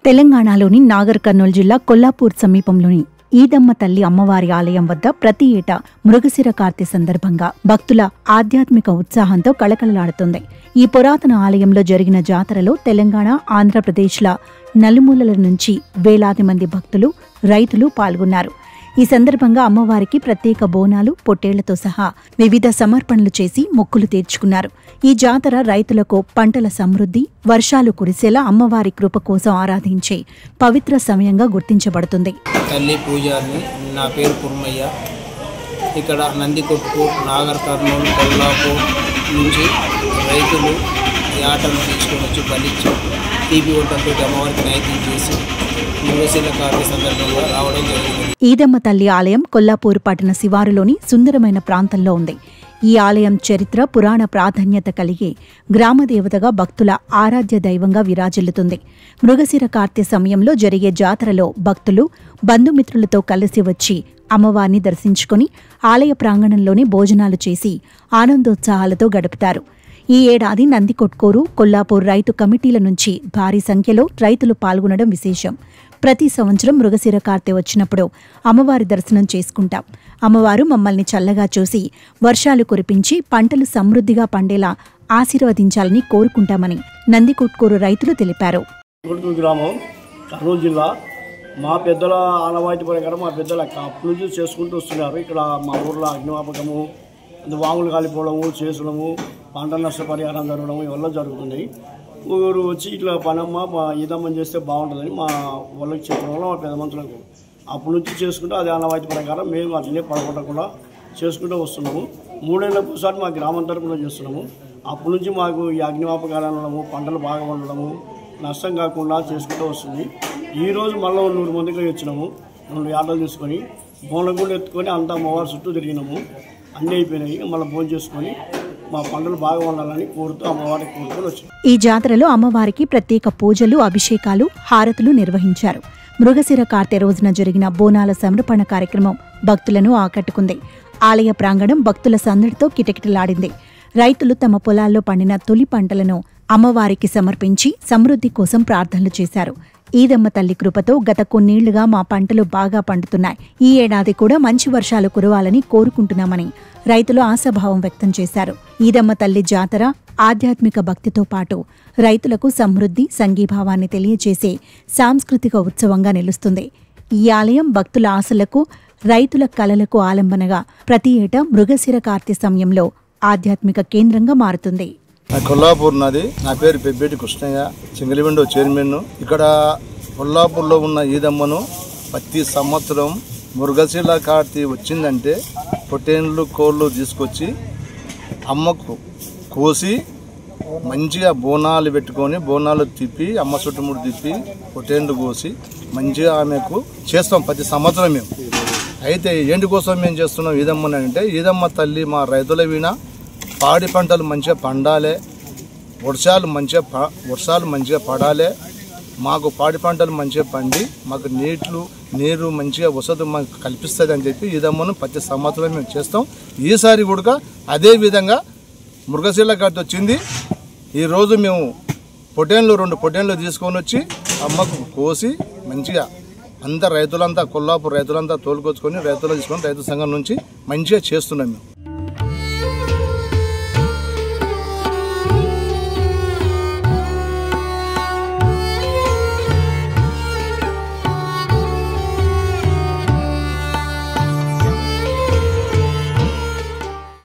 తెలంగాణలోని నాగర్ కర్నూలు జిల్లా కొల్లాపూర్ సమీపంలోని ఈదమ్మ తల్లి అమ్మవారి ఆలయం వద్ద ప్రతి ఏటా మృగశిర కార్తె సందర్భంగా భక్తుల ఆధ్యాత్మిక ఉత్సాహంతో కళకళలాడుతుంది. ఈ పురాతన ఆలయంలో జరిగిన జాతరలో తెలంగాణ, ఆంధ్రప్రదేశ్ల నలుమూలల నుంచి వేలాది మంది భక్తులు, రైతులు పాల్గొన్నారు. ఈ సందర్భంగా అమ్మవారికి ప్రత్యేక బోనాలు, పొట్టేళ్లతో సహా వివిధ సమర్పణలు చేసి మొక్కులు తీర్చుకున్నారు. ఈ జాతర రైతులకు పంటల సమృద్ధి, వర్షాలు కురిసేలా అమ్మవారి కృప కోసం ఆరాధించే పవిత్ర సమయంగా గుర్తించబడుతుంది. తల్లి పూజారిని, నా పేరు కుర్మయ్య. ఇక్కడ నందికొట్టు, నాగర్ కర్నూలు, కొల్లాపూర్ నుంచి రైతులు ఈ ఆటను తీసుకొని వచ్చి బలిచ్చి తీపి వంటలతో అమ్మవారికి నైవేద్యం చేసి మృగశిర కార్తె సందర్భంగా రావడం జరిగింది. ఈదమ్మ తల్లి ఆలయం కొల్లాపూర్ పట్టణ శివారులోని సుందరమైన ప్రాంతంలో ఉంది. ఈ ఆలయం చరిత్ర, పురాణ ప్రాధాన్యత కలిగి గ్రామదేవతగా భక్తుల ఆరాధ్య దైవంగా విరాజిల్లుతుంది. మృగశిర కార్తె సమయంలో జరిగే జాతరలో భక్తులు బంధుమిత్రులతో కలిసి వచ్చి అమ్మవారిని దర్శించుకుని ఆలయ ప్రాంగణంలోనే భోజనాలు చేసి ఆనందోత్సాహాలతో గడుపుతారు. ఈ ఏడాది నందికొట్కూరు, కొల్లాపూర్ రైతు కమిటీల నుంచి భారీ సంఖ్యలో రైతులు పాల్గొనడం విశేషం. ప్రతి సంవత్సరం మృగశిర కార్తె వచ్చినప్పుడు అమ్మవారి దర్శనం చేసుకుంటాం. అమ్మవారు మమ్మల్ని చల్లగా చూసి వర్షాలు కురిపించి పంటలు సమృద్ధిగా పండేలా ఆశీర్వదించాలని కోరుకుంటామని నందికొట్కూరు రైతులు తెలిపారు. గ్రామం, కర్నూలు జిల్లా. మా పెద్దల ఆనవాయితీ ప్రకారం మా పెద్దల అప్పటి నుంచి చేసుకుంటూ వస్తున్నారు. ఇక్కడ మా ఊర్లో అగ్నివాపకము, వాములు కాలిపోవడము, చేసుడము, పంట నష్టపరిహారం జరగడం ఇవల్ల జరుగుతున్నాయి. ఊరు వచ్చి ఇట్లా పనమ్మ ఈదమ్మని చేస్తే బాగుంటుందని మా వాళ్ళకి చెప్పడం వల్ల మా పెద్ద మనుషులకు అప్పటి నుంచి చేసుకుంటూ అదే ఆనవాయితీ ప్రకారం మేము అట్లనే పడగొట్టకుండా చేసుకుంటూ వస్తున్నాము. 3 ఏళ్ళకు ఒకసారి మా గ్రామం తరపున చేస్తున్నాము. అప్పటి నుంచి మాకు ఈ అగ్నివాపకాలు అనడము, పంటలు బాగా ఉండడము, నష్టం కాకుండా చేసుకుంటూ వస్తుంది. ఈరోజు మళ్ళీ 100 మందికి వచ్చినాము. 2 ఆటలు తీసుకొని బోన్ల గుండె ఎత్తుకొని అంతా అమ్మవారి చుట్టూ తిరిగినాము. అన్నీ అయిపోయినాయి. మళ్ళీ భోజనం చేసుకొని మా పంటలు బాగా ఉండాలని కోరుతూ అమ్మవారికి కోరుకొని వచ్చాం. ఈ జాతరలో అమ్మవారికి ప్రత్యేక పూజలు, అభిషేకాలు, హారతులు నిర్వహించారు. మృగశిర కార్తె రోజున జరిగిన బోనాల సమర్పణ కార్యక్రమం భక్తులను ఆకట్టుకుంది. ఆలయ ప్రాంగణం భక్తుల సందడితో కిటకిటలాడింది. రైతులు తమ పొలాల్లో పండిన తొలి పంటలను అమ్మవారికి సమర్పించి సమృద్ధి కోసం ప్రార్థనలు చేశారు. ఈదమ్మ తల్లి కృపతో గత కొన్నేళ్లుగా మా పంటలు బాగా పండుతున్నాయి. ఈ ఏడాది కూడా మంచి వర్షాలు కురవాలని కోరుకుంటున్నామని రైతులు ఆశాభావం వ్యక్తం చేశారు. ఈదమ్మ తల్లి జాతర ఆధ్యాత్మిక భక్తితో పాటు రైతులకు సమృద్ధి, సంఘీభావాన్ని తెలియజేసే సాంస్కృతిక ఉత్సవంగా నిలుస్తుంది. ఈ ఆలయం భక్తుల ఆశలకు, రైతుల కలలకు ఆలంబనగా ప్రతి ఏటా మృగశిర కార్తె సమయంలో ఆధ్యాత్మిక కేంద్రంగా మారుతుంది. కొల్లాపూర్ నాది. నా పేరు పెబ్బేటి కృష్ణయ్య, సింగిలివిండో చైర్మన్. ఇక్కడ కొల్లాపూర్లో ఉన్న ఈదమ్మను ప్రతి సంవత్సరం మృగశిర కార్తె వచ్చిందంటే పొట్టేళ్ళు, కోళ్ళు తీసుకొచ్చి అమ్మకు కోసి మంచిగా బోనాలు పెట్టుకొని బోనాలు తిప్పి అమ్మ చుట్టుముడు తిప్పి పొట్టేళ్ళు కోసి మంచిగా ఆమెకు చేస్తాం ప్రతి సంవత్సరం మేము. అయితే ఏంటి కోసం మేము చేస్తున్నాం ఈదమ్మని అంటే, ఈదమ్మ తల్లి మా రైతుల వీణ పాడి పంటలు మంచిగా పండాలి, వర్షాలు మంచిగా పడాలి, మాకు పాడి పంటలు మంచిగా పండి మాకు నీరు మంచిగా వసతి మాకు కల్పిస్తుంది అని చెప్పి ఈదమ్మను ప్రతి సంవత్సరం మేము చేస్తాం. ఈసారి కూడా అదే విధంగా మృగశిర కార్తె వచ్చింది. ఈరోజు మేము 2 పొట్టేళ్ళు తీసుకొని వచ్చి అమ్మకు కోసి మంచిగా రైతులంతా కొల్లాపూర్ రైతులంతా తోలుకొచ్చుకొని రైతులు తీసుకొని రైతు సంఘం నుంచి మంచిగా చేస్తున్నాం మేము.